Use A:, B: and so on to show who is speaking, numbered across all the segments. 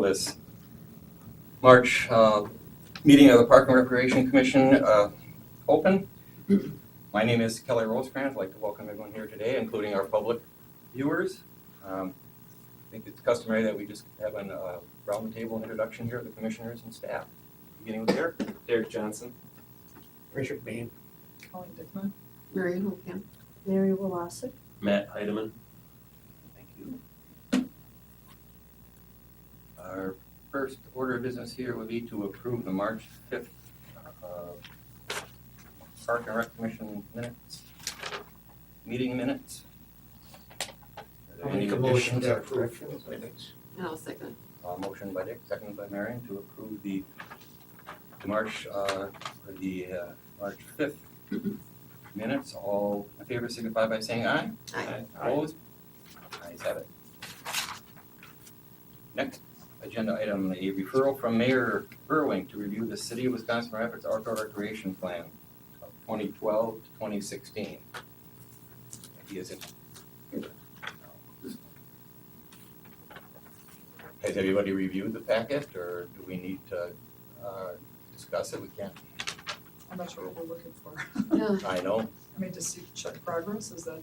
A: this March meeting of the Park and Recreation Commission open. My name is Kelly Rosecrans. I'd like to welcome everyone here today, including our public viewers. I think it's customary that we just have a roundtable introduction here of the commissioners and staff. Beginning with Derek Johnson.
B: Richard Bain.
C: Colleen Dickman.
D: Mary Holcamp.
E: Mary Wolosik.
F: Matt Heidemann.
A: Thank you. Our first order of business here would be to approve the March 5th Park and Rec Commission meeting minutes. Are there
B: I'll
A: any
B: make a motion
A: additions
B: to
A: or
B: approve
A: corrections?
B: minutes.
D: And I'll second.
A: Motion by Dick, seconded by Marion to approve the March 5th minutes. All in favor signify by saying aye.
D: Aye.
A: Opposed? Ayes have it. Next agenda item, a referral from Mayor Burwing to review the City of Wisconsin Rapids Outdoor Recreation Plan of 2012 to 2016. He is in. Has everybody reviewed the packet, or do we need to discuss it? We can't.
C: I'm not sure what we're looking for.
D: Yeah.
A: I know.
C: I mean, to see, check progress, is that,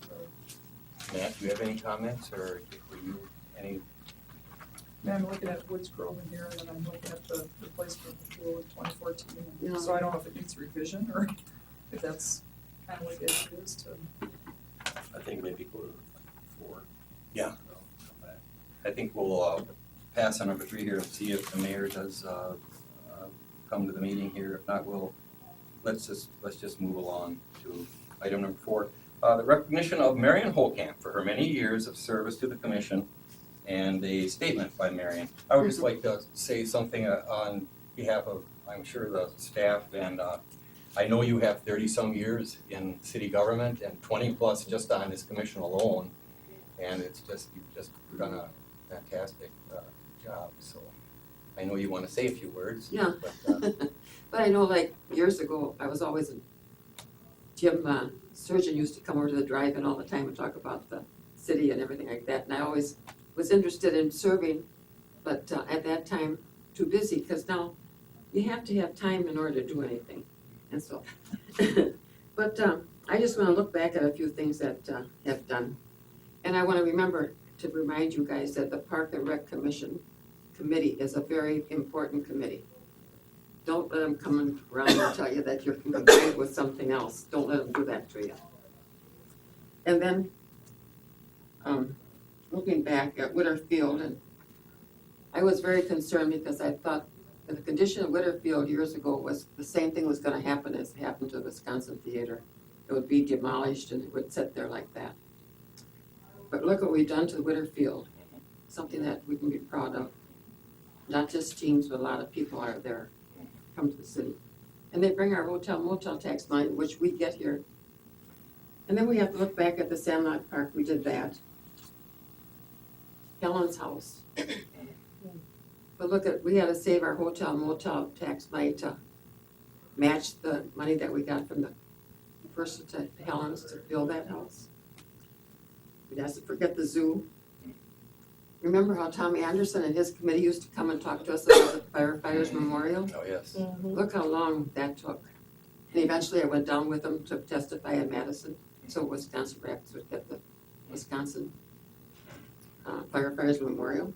A: Matt, do you have any comments, or were you any?
C: I'm looking at Woods Grove in here, and then I'm looking at the replacement of the pool in 2014.
D: Yeah.
C: So I don't know if it needs revision, or if that's kind of what the idea is to,
F: I think maybe go to 4.
A: Yeah. I think we'll pass on number 3 here and see if the mayor does come to the meeting here. If not, let's just move along to item number 4. The recognition of Marion Holcamp for her many years of service to the commission, and a statement by Marion. I would just like to say something on behalf of, I'm sure, the staff, and I know you have 30-some years in city government and 20 plus just on this commission alone, and it's just, you've just done a fantastic job, so I know you want to say a few words.
D: Yeah.
A: But,
D: But I know, like, years ago, I was always, Jim Surgeon used to come over to the drive-in all the time and talk about the city and everything like that, and I always was interested in serving, but at that time, too busy, because now you have to have time in order to do anything, and so. But I just want to look back at a few things that have done, and I want to remember to remind you guys that the Park and Rec Committee is a very important committee. Don't let them come around and tell you that you're combined with something else. Don't let them do that to you. And then, looking back at Whitterfield, and I was very concerned because I thought that the condition of Whitterfield years ago was the same thing was gonna happen as happened to the Wisconsin Theater. It would be demolished and it would sit there like that. But look what we've done to Whitterfield, something that we can be proud of. Not just teams, but a lot of people are there, come to the city. And they bring our hotel motel tax money, which we get here. And then we have to look back at the Sandlot Park, we did that. Helen's house. But look at, we had to save our hotel motel tax money to match the money that we got from the person to Helen's to build that house. We have to forget the zoo. Remember how Tommy Anderson and his committee used to come and talk to us about the firefighters memorial?
A: oh, yes.
D: Look how long that took. And eventually I went down with them to testify in Madison, so Wisconsin Rapids would get the Wisconsin firefighters memorial.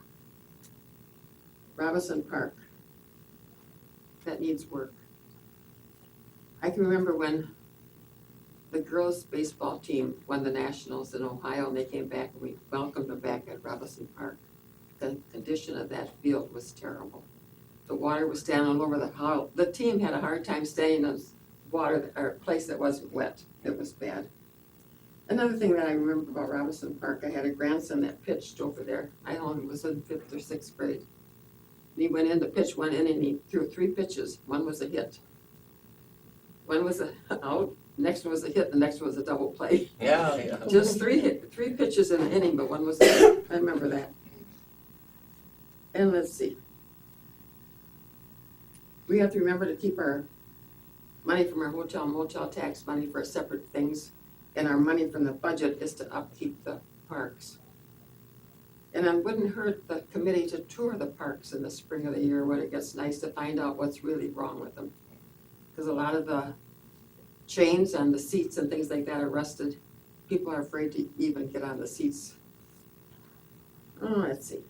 D: Robinson Park, that needs work. I can remember when the girls' baseball team won the Nationals in Ohio, and they came back, and we welcomed them back at Robinson Park. The condition of that field was terrible. The water was down all over the house. The team had a hard time staying in water, or a place that wasn't wet. It was bad. Another thing that I remember about Robinson Park, I had a grandson that pitched over there. I only was in 5th or 6th grade. And he went in to pitch one inning, and he threw 3 pitches. One was a hit. One was out. Next one was a hit, the next one was a double play.
A: Yeah.
D: Just 3 pitches in an inning, but one was a hit. I remember that. And let's see. We have to remember to keep our money from our hotel motel tax money for separate things, and our money from the budget is to upkeep the parks. And it wouldn't hurt the committee to tour the parks in the spring of the year when it gets nice to find out what's really wrong with them. Because a lot of the chains and the seats and things like that are rusted. People are afraid to even get on the seats. Oh, let's see.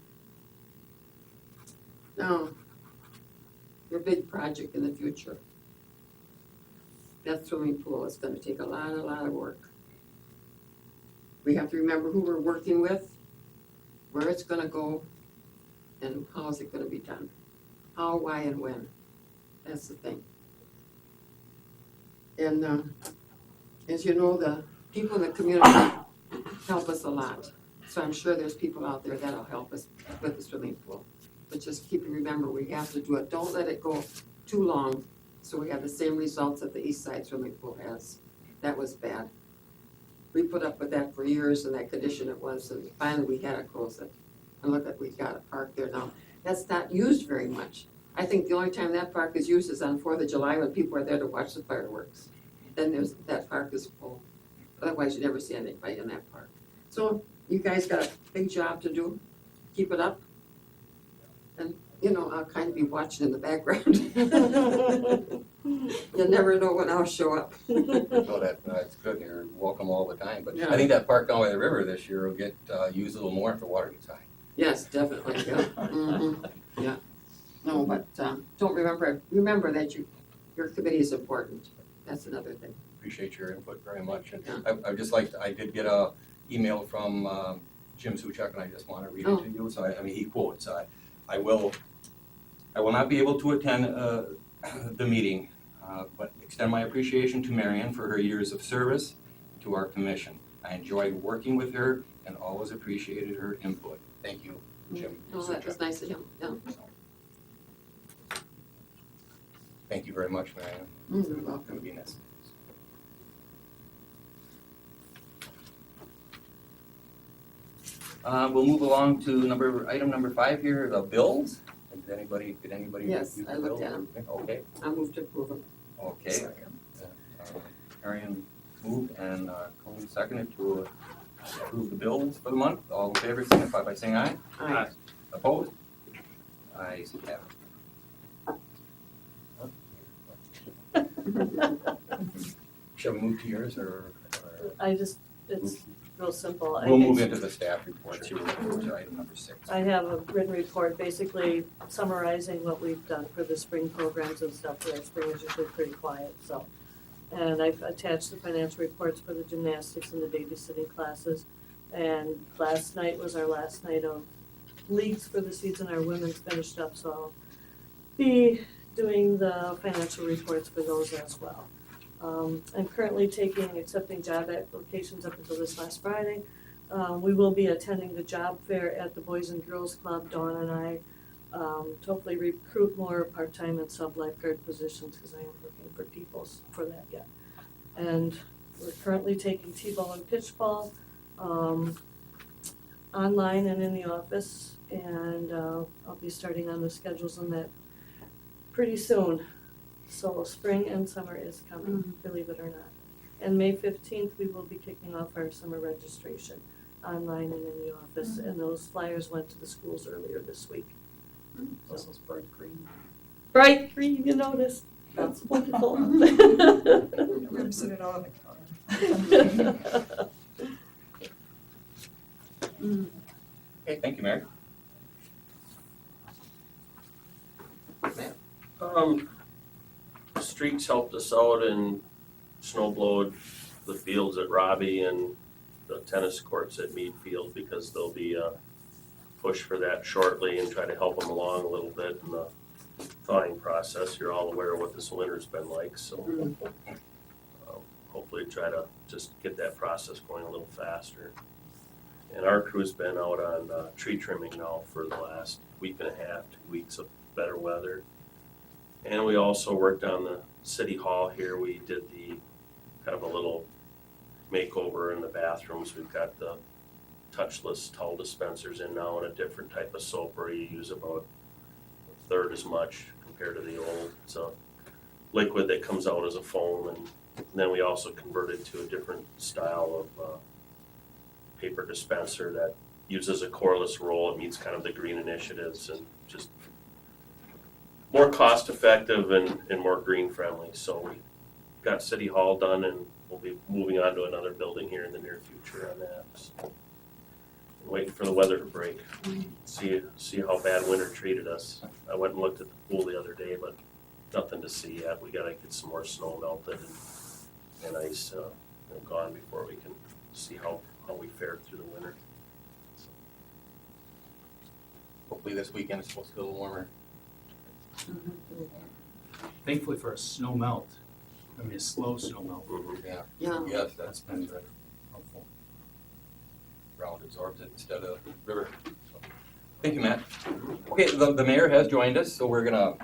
D: Now, your big project in the future. That swimming pool is gonna take a lot of work. We have to remember who we're working with, where it's gonna go, and how is it gonna be done. How, why, and when. That's the thing. And as you know, the people in the community help us a lot. So I'm sure there's people out there that'll help us with the swimming pool. But just keep remember, we have to do it. Don't let it go too long, so we have the same results that the East Side swimming pool has. That was bad. We put up with that for years in that condition it was, and finally we had to close it. And look at, we've got a park there now. That's not used very much. I think the only time that park is used is on 4th of July when people are there to watch the fireworks. Then that park is full. Otherwise, you never see anybody in that park. So you guys got a big job to do. Keep it up. And, I'll kind of be watching in the background. You'll never know when I'll show up.
A: So that's good, you're welcome all the time, but
D: Yeah.
A: I think that park down by the river this year will get used a little more if the water gets high.
D: Yes, definitely, yeah. Yeah. No, but don't remember that your committee is important. That's another thing.
A: Appreciate your input very much, and
D: Yeah.
A: I just like, I did get a email from Jim Suchak, and I just want to read it to you, so he quotes, I will not be able to attend the meeting, but extend my appreciation to Marianne for her years of service to our commission. I enjoyed working with her and always appreciated her input. Thank you, Jim
D: Oh, that was
A: Suchak.
D: nice of him, yeah.
A: Thank you very much, Marianne.
D: You're welcome.
A: Gonna be nice. We'll move along to item number 5 here, the bills. Did anybody
D: Yes,
A: review the
D: I looked
A: bills?
D: at 'em.
A: Okay,
D: I move to approve them.
A: okay.
C: Second.
A: Arian moved and Colleen seconded to approve the bills for the month. All in favor, signify by saying aye.
D: Aye.
A: Opposed? Ayes have it. Shall we move to yours or?
E: It's real simple.
A: We'll move into the staff reports here, which are item number 6.
E: I have a written report basically summarizing what we've done for the spring programs and stuff. The spring is usually pretty quiet, so. And I've attached the financial reports for the gymnastics and the babysitting classes. And last night was our last night of leagues for the season. Our women's finished up, so I'll be doing the financial reports for those as well. I'm currently accepting job applications up until this last Friday. We will be attending the job fair at the Boys and Girls Club, Dawn and I, to hopefully recruit more part-time and sub-lifeguard positions, because I am looking for people for that yet. And we're currently taking T-ball and pitch-ball, online and in the office, and I'll be starting on the schedules on that pretty soon. So spring and summer is coming, believe it or not. And May 15th, we will be kicking off our summer registration online and in the office, and those flyers went to the schools earlier this week.
C: This is bright green.
E: Bright green, you noticed, that's wonderful.
C: We're gonna sit it out on the counter.
A: Okay, thank you, Mary.
F: Streets helped us out and snow blowed the fields at Robbie and the tennis courts at Mead Field, because there'll be a push for that shortly and try to help them along a little bit in the thawing process. You're all aware of what this winter's been like, so hopefully try to just get that process going a little faster. And our crew's been out on tree trimming now for the last week and a half, 2 weeks of better weather. And we also worked on the city hall here. We did the kind of a little makeover in the bathrooms. We've got the touchless towel dispensers in now and a different type of soap where you use about a third as much compared to the old. It's a liquid that comes out as a foam, and then we also converted to a different style of paper dispenser that uses a coreless roll. It meets kind of the green initiatives and just more cost effective and more green friendly. So we got City Hall done and we'll be moving on to another building here in the near future on that. So, waiting for the weather to break, see how bad winter treated us. I went and looked at the pool the other day, but nothing to see yet. We gotta get some more snow melted and ice gone before we can see how we fared through the winter.
A: Hopefully this weekend is supposed to be a little warmer.
B: Thankfully for a snow melt, I mean a slow snow melt,
A: Yeah,
D: Yeah,
A: yes,
B: that's
A: that's
B: been
A: been
B: helpful.
A: ground absorbs it instead of river. Thank you, Matt. Okay, the mayor has joined us, so we're gonna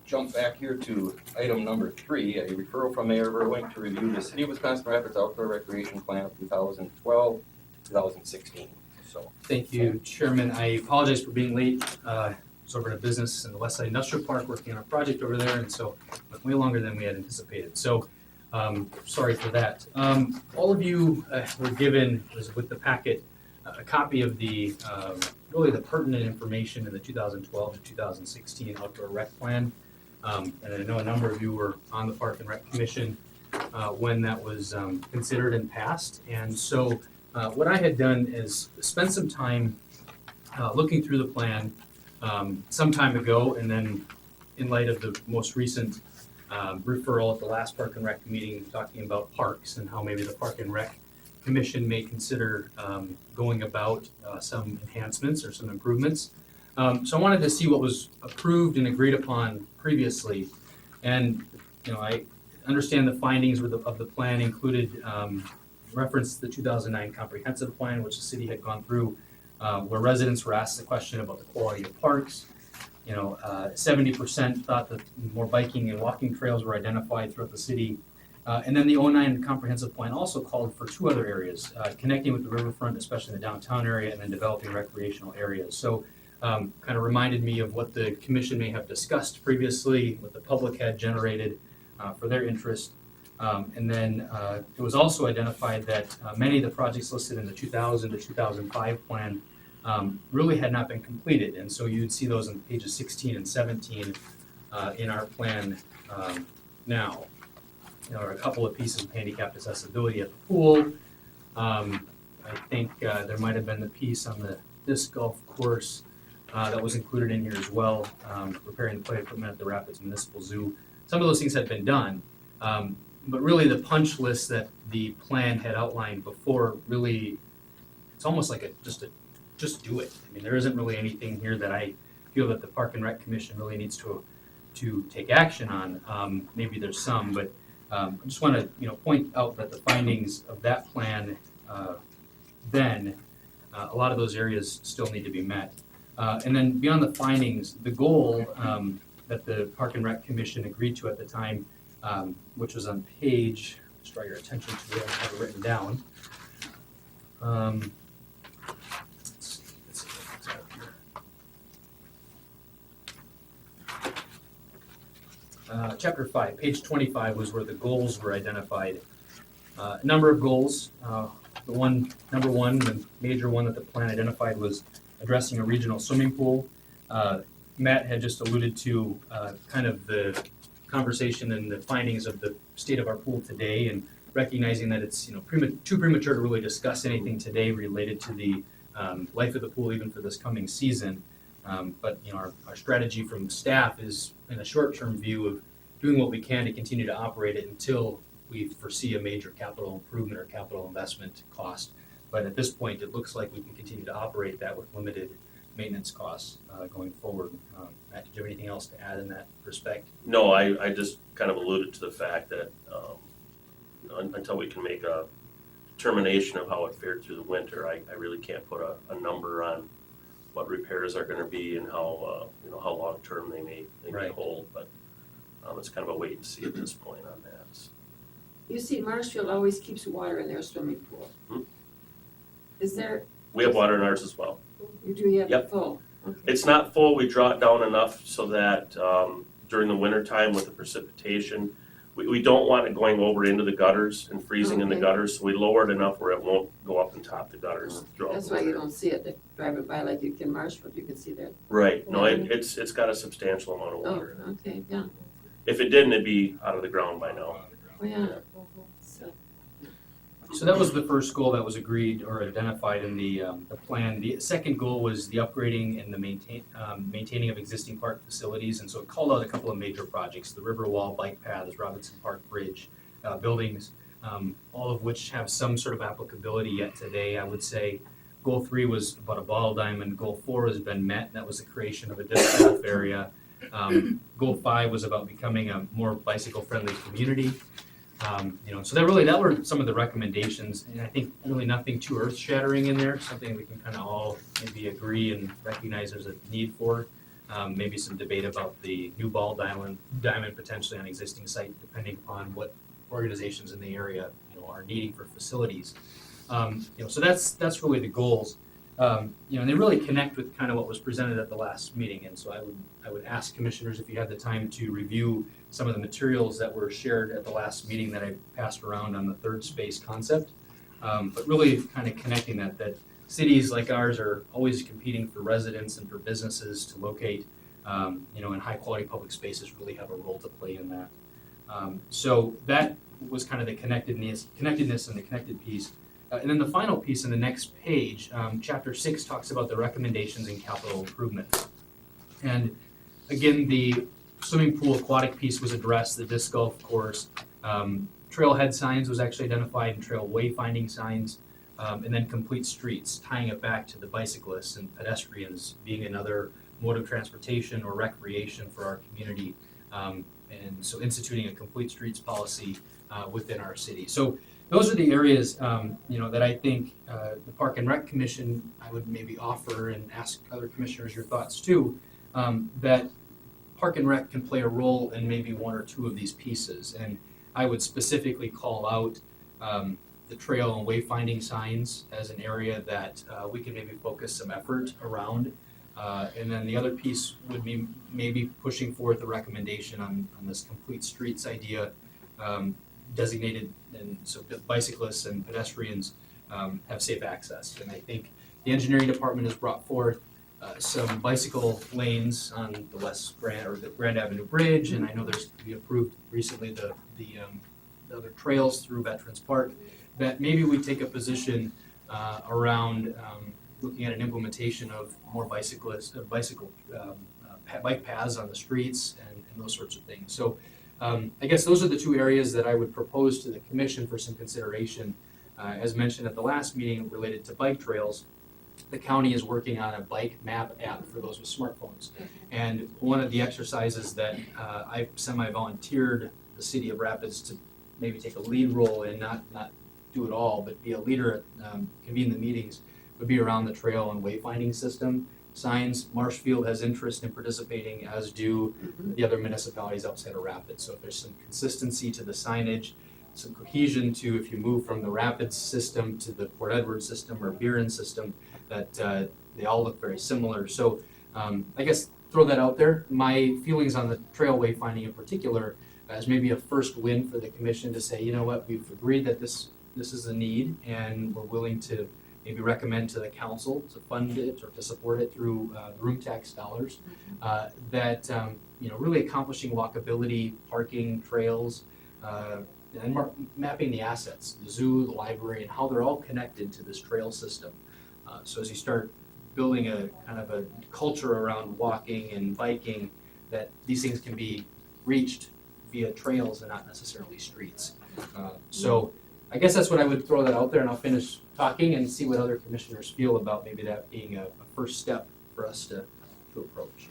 A: jump back here to item number 3, a referral from Mayor Verwink to review the City of Wisconsin Rapids Outdoor Recreation Plan of 2012-2016. So,
B: Thank you, Chairman. I apologize for being late. I was over at a business in the Westside Industrial Park working on a project over there, and so it took way longer than we had anticipated. So, sorry for that. All of you were given, with the packet, a copy of the, really the pertinent information in the 2012 to 2016 Outdoor Rec Plan. And I know a number of you were on the Park and Rec Commission when that was considered and passed. And so what I had done is spend some time looking through the plan some time ago, and then in light of the most recent referral at the last Park and Rec meeting, talking about parks and how maybe the Park and Rec Commission may consider going about some enhancements or some improvements. So I wanted to see what was approved and agreed upon previously. And, I understand the findings of the plan included reference to the 2009 comprehensive plan, which the city had gone through, where residents were asked the question about the quality of parks. 70% thought that more biking and walking trails were identified throughout the city. And then the 2009 comprehensive plan also called for 2 other areas, connecting with the riverfront, especially in the downtown area, and then developing recreational areas. So kind of reminded me of what the commission may have discussed previously, what the public had generated for their interest. And then it was also identified that many of the projects listed in the 2000 to 2005 plan really had not been completed. And so you'd see those on pages 16 and 17 in our plan now. There are a couple of pieces of handicapped accessibility at the pool. I think there might have been the piece on the disc golf course that was included in here as well, repairing the play equipment at the Rapids Municipal Zoo. Some of those things had been done, but really the punch list that the plan had outlined before, really, it's almost like just do it. I mean, there isn't really anything here that I feel that the Park and Rec Commission really needs to take action on. Maybe there's some, but I just want to point out that the findings of that plan then, a lot of those areas still need to be met. And then beyond the findings, the goal that the Park and Rec Commission agreed to at the time, which was on page, let's draw your attention to it, I have it written down. Let's see what's out here. Chapter 5, page 25 was where the goals were identified. A number of goals. Number one, the major one that the plan identified was addressing a regional swimming pool. Matt had just alluded to kind of the conversation and the findings of the state of our pool today, and recognizing that it's too premature to really discuss anything today related to the life of the pool, even for this coming season. But our strategy from staff is in a short-term view of doing what we can to continue to operate it until we foresee a major capital improvement or capital investment cost. But at this point, it looks like we can continue to operate that with limited maintenance costs going forward. Matt, did you have anything else to add in that respect?
F: No, I just kind of alluded to the fact that until we can make a determination of how it fared through the winter, I really can't put a number on what repairs are going to be and how how long term they may
B: Right.
F: hold. But it's kind of a wait and see at this point on that.
D: you see, Marshfield always keeps water in their swimming pool.
F: Hmm.
D: Is there,
F: We have water in ours as well.
D: you do have it
F: Yep.
D: full? Okay.
F: It's not full. We draw it down enough so that during the winter time with the precipitation, we don't want it going over into the gutters and freezing in the
D: Okay.
F: gutters, so we lower it enough where it won't go up and top the gutters throughout
D: That's
F: the
D: why you
F: winter.
D: don't see it, if driving by like you can Marshfield, you can see that.
F: Right, no,
D: Yeah.
F: it's got a substantial amount of
D: Oh,
F: water in it.
D: okay, yeah,
F: If it didn't, it'd be out of the ground by now.
D: oh, yeah. So,
B: So that was the first goal that was agreed or identified in the plan. The second goal was the upgrading and the maintaining of existing park facilities. And so it called out a couple of major projects, the Riverwall, bike paths, Robinson Park Bridge, buildings, all of which have some sort of applicability yet today. I would say goal 3 was about a ball diamond. Goal 4 has been met, and that was the creation of a disc golf area. Goal 5 was about becoming a more bicycle-friendly community. So that were some of the recommendations, and I think really nothing too earth-shattering in there, something we can kind of all maybe agree and recognize there's a need for. Maybe some debate about the new ball diamond potentially on existing site, depending upon what organizations in the area, are needing for facilities. So that's really the goals. And they really connect with kind of what was presented at the last meeting, and so I would ask commissioners if you had the time to review some of the materials that were shared at the last meeting that I passed around on the third space concept. But really kind of connecting that cities like ours are always competing for residents and for businesses to locate, and high quality public spaces really have a role to play in that. So that was kind of the connectedness and the connected piece. And then the final piece in the next page, chapter 6 talks about the recommendations in capital improvements. And again, the swimming pool aquatic piece was addressed, the disc golf course, trailhead signs was actually identified, and trail wayfinding signs, and then complete streets, tying it back to the bicyclists and pedestrians being another mode of transportation or recreation for our community. And so instituting a complete streets policy within our city. So those are the areas, that I think the Park and Rec Commission, I would maybe offer and ask other commissioners your thoughts too, that Park and Rec can play a role in maybe one or two of these pieces. And I would specifically call out the trail and wayfinding signs as an area that we can maybe focus some effort around. And then the other piece would be maybe pushing forth a recommendation on this complete streets idea, designated, and so that bicyclists and pedestrians have safe access. And I think the engineering department has brought forth some bicycle lanes on the the Grand Avenue Bridge, and I know we approved recently the other trails through Veterans Park, that maybe we take a position around looking at an implementation of more bike paths on the streets and those sorts of things. So I guess those are the two areas that I would propose to the commission for some consideration. As mentioned at the last meeting related to bike trails, the county is working on a bike map app for those with smartphones. And one of the exercises that I semi-volunteered the city of Rapids to maybe take a lead role in, not do it all, but be a leader, convene the meetings, would be around the trail and wayfinding system signs. Marshfield has interest in participating, as do the other municipalities outside of Rapids. So if there's some consistency to the signage, some cohesion to if you move from the Rapids system to the Port Edward system or Buren system, that they all look very similar. So I guess throw that out there. My feelings on the trail wayfinding in particular as maybe a first win for the commission to say, you know what, we've agreed that this is a need, and we're willing to maybe recommend to the council to fund it or to support it through room tax dollars. That really accomplishing walkability, parking, trails, and mapping the assets, the zoo, the library, and how they're all connected to this trail system. So as you start building a kind of a culture around walking and biking, that these things can be reached via trails and not necessarily streets. So I guess that's what I would throw that out there, and I'll finish talking and see what other commissioners feel about maybe that being a first step for us to approach.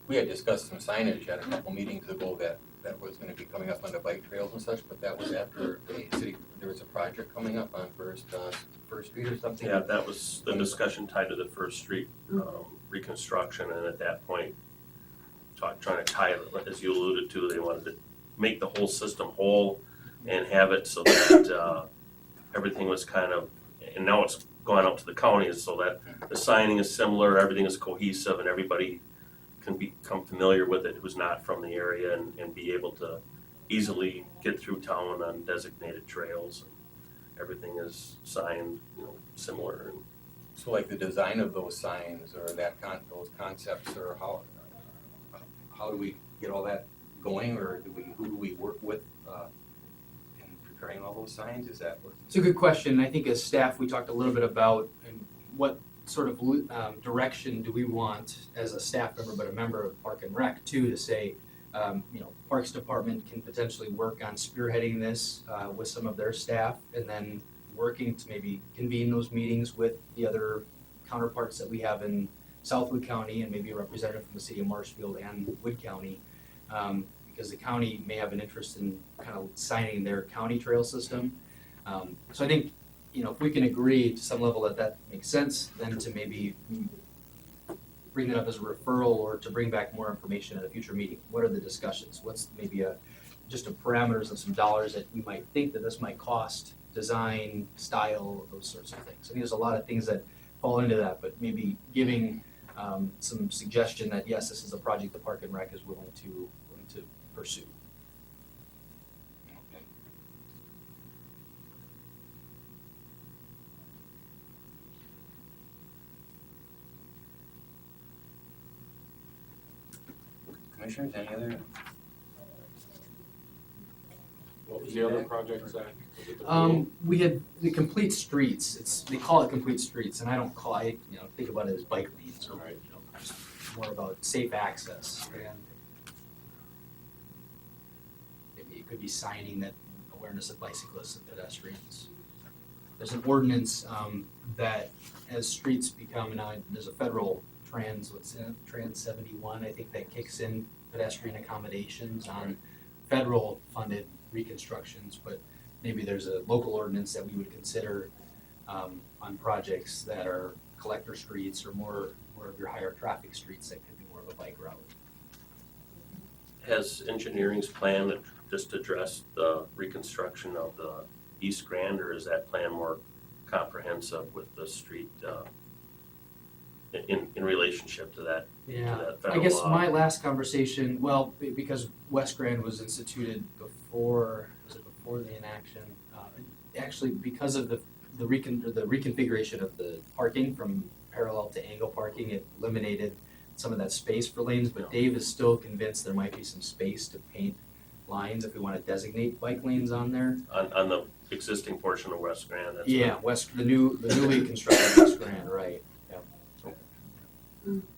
A: We had discussed some signage at a couple meetings ago that was gonna be coming up on the bike trails and such, but that was after there was a project coming up on First Street or something.
F: Yeah, that was the discussion tied to the First Street reconstruction, and at that point, trying to tie it, as you alluded to, they wanted to make the whole system whole and have it so that everything was kind of, and now it's gone out to the counties so that the signing is similar, everything is cohesive, and everybody can become familiar with it who's not from the area and be able to easily get through town on designated trails. Everything is signed, similar.
A: So like the design of those signs or those concepts, or how do we get all that going, or who do we work with in preparing all those signs? Is that what?
B: It's a good question. I think as staff, we talked a little bit about what sort of direction do we want as a staff member, but a member of Park and Rec too, to say, Parks Department can potentially work on spearheading this with some of their staff, and then working to maybe convene those meetings with the other counterparts that we have in Southwood County, and maybe a representative from the city of Marshfield and Wood County, because the county may have an interest in kind of signing their county trail system. So I think, if we can agree to some level that makes sense, then to maybe bring it up as a referral or to bring back more information at a future meeting. What are the discussions? What's maybe just a parameters of some dollars that we might think that this might cost, design, style, those sorts of things. I think there's a lot of things that fall into that, but maybe giving some suggestion that yes, this is a project the Park and Rec is willing to pursue.
A: Commissioners, any other?
G: What was the other project, Zach? Was it the pool?
B: We had the complete streets. They call it complete streets, and I don't call it. Think about it as bike lanes, or
G: Right.
B: just more about safe access. And maybe it could be signing that awareness of bicyclists and pedestrians. There's an ordinance that as streets become, now there's a federal Trans 71, I think, that kicks in pedestrian accommodations on federal funded reconstructions, but maybe there's a local ordinance that we would consider on projects that are collector streets or more of your higher traffic streets that could be more of a bike route.
F: Has engineering's plan just addressed the reconstruction of the East Grand, or is that plan more comprehensive with the street in relationship to that?
B: Yeah,
F: that
B: I
F: federal
B: guess
F: law?
B: my last conversation, because West Grand was instituted before the inaction? Actually, because of the reconfiguration of the parking from parallel to angle parking, it eliminated some of that space for lanes, but Dave is still convinced there might be some space to paint lines if we want to designate bike lanes on there.
F: On the existing portion of West Grand, that's.
B: Yeah, the newly constructed West Grand, right, yeah.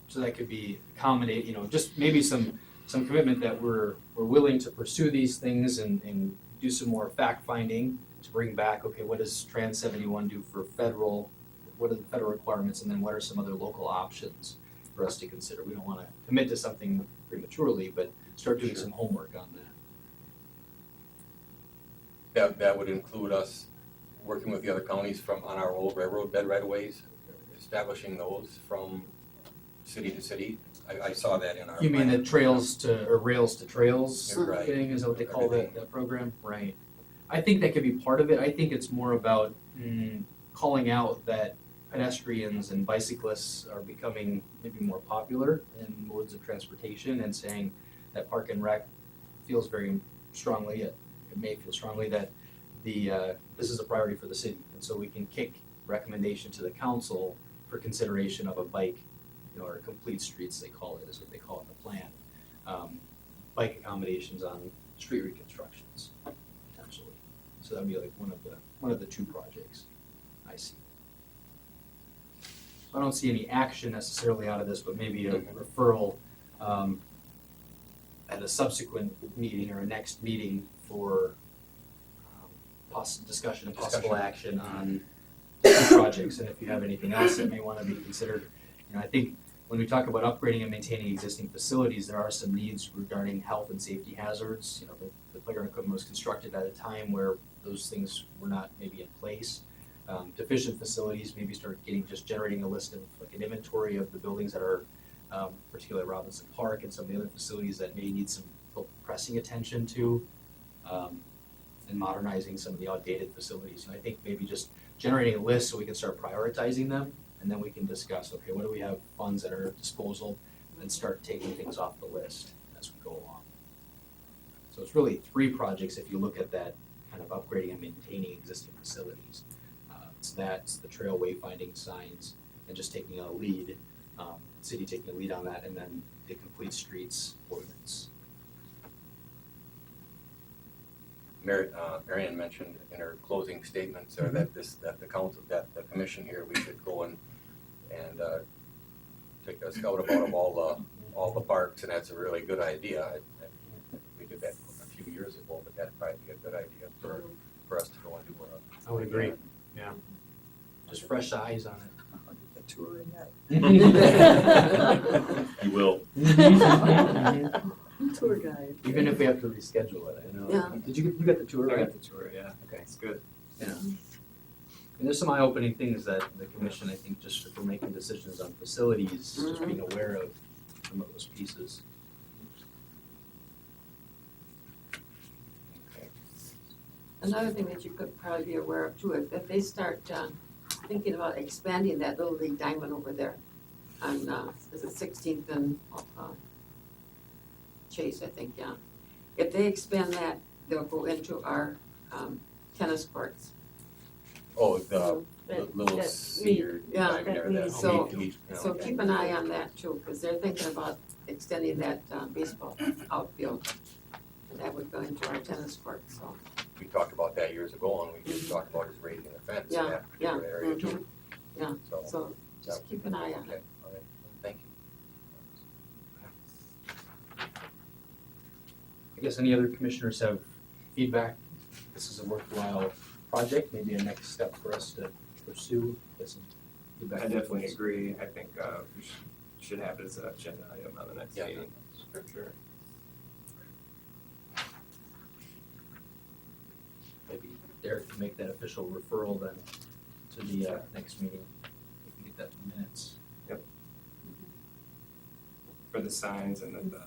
B: So that could be accommodate, just maybe some commitment that we're willing to pursue these things and do some more fact finding to bring back, okay, what does Trans 71 do for federal, what are the federal requirements, and then what are some other local options for us to consider? We don't want to commit to something prematurely, but start doing some homework on that.
A: That would include us working with the other counties on our old railroad bed right-of-ways, establishing those from city to city. I saw that in our.
B: You mean the
A: plan.
B: rails to trails
A: Right.
B: thing, is that what they call
A: Everything.
B: that program? Right. I think that could be part of it. I think it's more about calling out that pedestrians and bicyclists are becoming maybe more popular in modes of transportation, and saying that Park and Rec feels very strongly, it may feel strongly that this is a priority for the city. And so we can kick recommendation to the council for consideration of a bike, or complete streets, they call it, is what they call it in the plan. Bike accommodations on street reconstructions, potentially. So that'd be like one of the two projects I see. So I don't see any action necessarily out of this, but maybe a referral at a subsequent meeting or a next meeting for discussion and possible action on projects. And if you have anything else that may want to be considered, I think when we talk about upgrading and maintaining existing facilities, there are some needs regarding health and safety hazards. The playground equipment was constructed at a time where those things were not maybe in place. Deficient facilities, maybe start generating a list of like an inventory of the buildings that are, particularly Robinson Park and some of the other facilities that may need some pressing attention to, and modernizing some of the outdated facilities. And I think maybe just generating a list so we can start prioritizing them, and then we can discuss, okay, what do we have funds at our disposal, and start taking things off the list as we go along. So it's really three projects if you look at that kind of upgrading and maintaining existing facilities. It's that, it's the trail wayfinding signs, and just taking a lead, city taking a lead on that, and then the complete streets ordinance.
A: Marion mentioned in her closing statements, or that the council, that the commission here, we should go and take a scout about of all the parks, and that's a really good idea. We did that a few years ago, but that'd probably be a good idea for us to go and do
B: I would agree, yeah. Just fresh eyes on it.
C: I'll get the tour in that.
F: You will.
E: Tour guide.
B: Even if we have to reschedule it, I know.
D: Yeah.
B: Did you get the tour,
H: I
B: right?
H: got the tour, yeah,
B: Okay.
H: it's good.
B: Yeah. And there's some eye-opening things that the commission, I think, just if we're making decisions on facilities, just being aware of some of those pieces.
D: Another thing that you could probably be aware of too, if they start thinking about expanding that Little League Diamond over there on, is it 16th and Chase, I think, yeah. If they expand that, they'll go into our tennis courts.
A: Oh, the
E: That-
A: little
E: that
A: cedar
D: yeah,
A: diamond there, that
D: so-
A: meat,
D: So keep an eye on that too, because they're thinking about extending that baseball outfield. And that would go into our tennis court, so,
A: we talked about that years ago, and we just talked about just raising the fence in
D: Yeah,
A: that particular area too.
D: yeah,
A: So,
D: so just keep an eye on
A: okay,
D: it.
A: all right, thank you.
B: I guess any other commissioners have feedback? This is a worthwhile project, maybe a next step for us to pursue. Get some feedback.
H: I definitely agree, I think, we should have it as an agenda item on the next
A: Yeah.
H: meeting, for sure.
B: Maybe Derek can make that official referral then to the next meeting. We can get that in minutes.
H: For the signs and then the,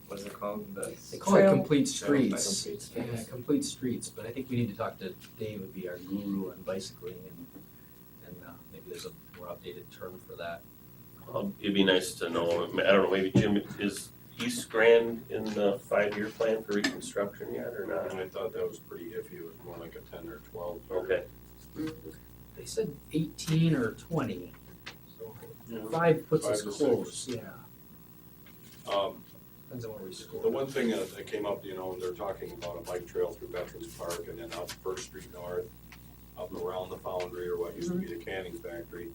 H: what's it called, the.
B: They call it
C: Trail.
B: complete
H: Trail by
B: streets.
H: complete
B: Yeah,
H: streets.
B: complete streets, but I think we need to talk to Dave, would be our guru on bicycling, and maybe there's a more updated term for that.
F: It'd be nice to know, I don't know, maybe Jim, is East Grand in the 5-year plan for reconstruction yet or not?
G: And I thought that was pretty iffy, it was more like a 10 or 12.
F: Okay,
B: They said 18 or 20, so
G: Yeah.
B: 5 puts us
G: 5 to 6.
B: close, yeah. Depends on where we
G: The
B: score.
G: one thing that came up, when they're talking about a bike trail through Veterans Park and then up First Street North, up around the Foundry or what used to be the canning factory.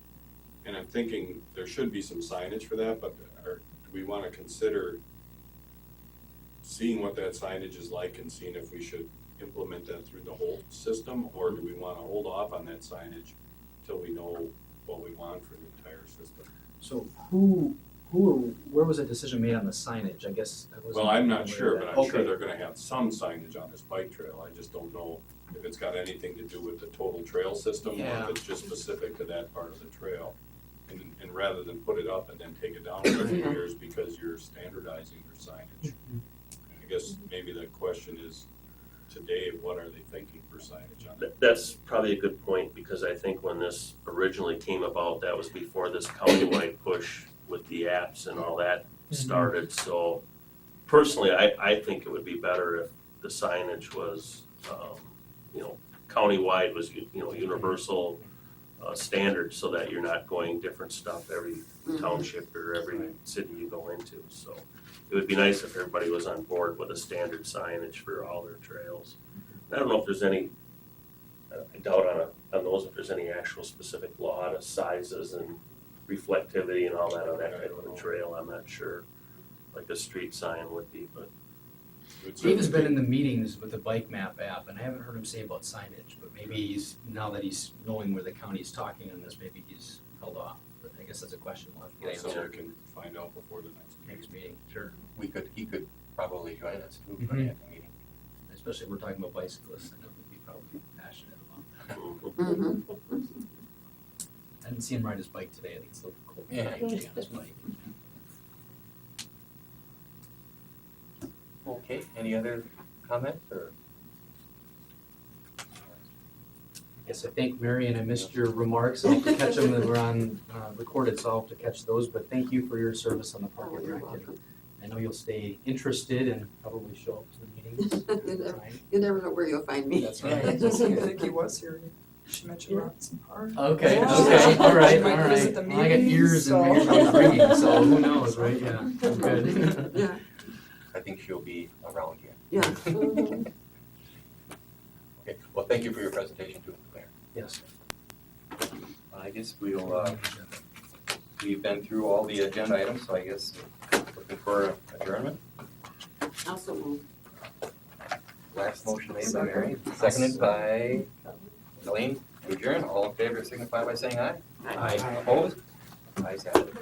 G: And I'm thinking there should be some signage for that, but do we wanna consider seeing what that signage is like and seeing if we should implement that through the whole system? Or do we wanna hold off on that signage till we know what we want for the entire system?
B: So where was the decision made on the signage? I guess I wasn't.
G: Well, I'm not
B: aware of
G: sure,
B: that.
G: but I'm sure
B: Okay.
G: they're gonna have some signage on this bike trail, I just don't know if it's got anything to do with the total trail system, or
B: Yeah.
G: if it's just specific to that part of the trail. And rather than put it up and then take it down for a few years because you're standardizing your signage. I guess maybe the question is, to Dave, what are they thinking for signage on that?
F: that's probably a good point, because I think when this originally came about, that was before this countywide push with the apps and all that started, so personally, I think it would be better if the signage was, countywide was, universal standard, so that you're not going different stuff every township or every city you go into, so it would be nice if everybody was on board with a standard signage for all their trails. I don't know if there's any, I doubt on those if there's any actual specific law to sizes and reflectivity and all that on that type of a trail, I'm not sure, like a street sign would be, but
B: Dave has been in the meetings with the Bike Map app, and I haven't heard him say about signage, but maybe he's, now that he's knowing where the county's talking on this, maybe he's held off. But I guess that's a question we'll have to get
G: So we
B: answered
G: can find out before the next meeting.
B: next meeting. Sure.
A: He could probably join us too for
B: Mhm.
A: that meeting.
B: Especially if we're talking about bicyclists, I know he'd be probably passionate about that. I didn't see him ride his bike today, I think it's a little cold
A: Yeah.
B: on his bike.
A: Okay, any other comments or?
B: Yes, I think, Marion, I missed your remarks. I'll have to catch them that were on recorded, so I'll have to catch those. But thank you for your service on the Park
D: Oh,
B: and
D: you're
B: Rec.
D: welcome.
B: I know you'll stay interested and probably show up to the meeting. meetings. Right.
D: You never know where you'll find me.
B: That's
C: I
B: right.
C: think he was here. She mentioned
E: Yeah.
C: Robinson Park.
B: Okay,
C: Yeah.
B: okay, all right,
C: She might
B: all
C: visit
B: right.
C: the
B: Well, I got
C: meetings,
B: ears and
C: so-
B: ears ringing, so who knows, right? Yeah, good.
D: Yeah,
A: I think she'll be around here.
D: yeah.
E: Mhm.
A: Okay, well, thank you for your presentation too, Mayor.
B: Yes.
A: I guess we've been through all the agenda items, so I guess looking for adjournment.
D: Also move.
A: Last motion made by Mary, seconded by Elaine. To adjourn, all in favor signify by saying aye.
B: Aye.
A: Opposed? Ayes have it.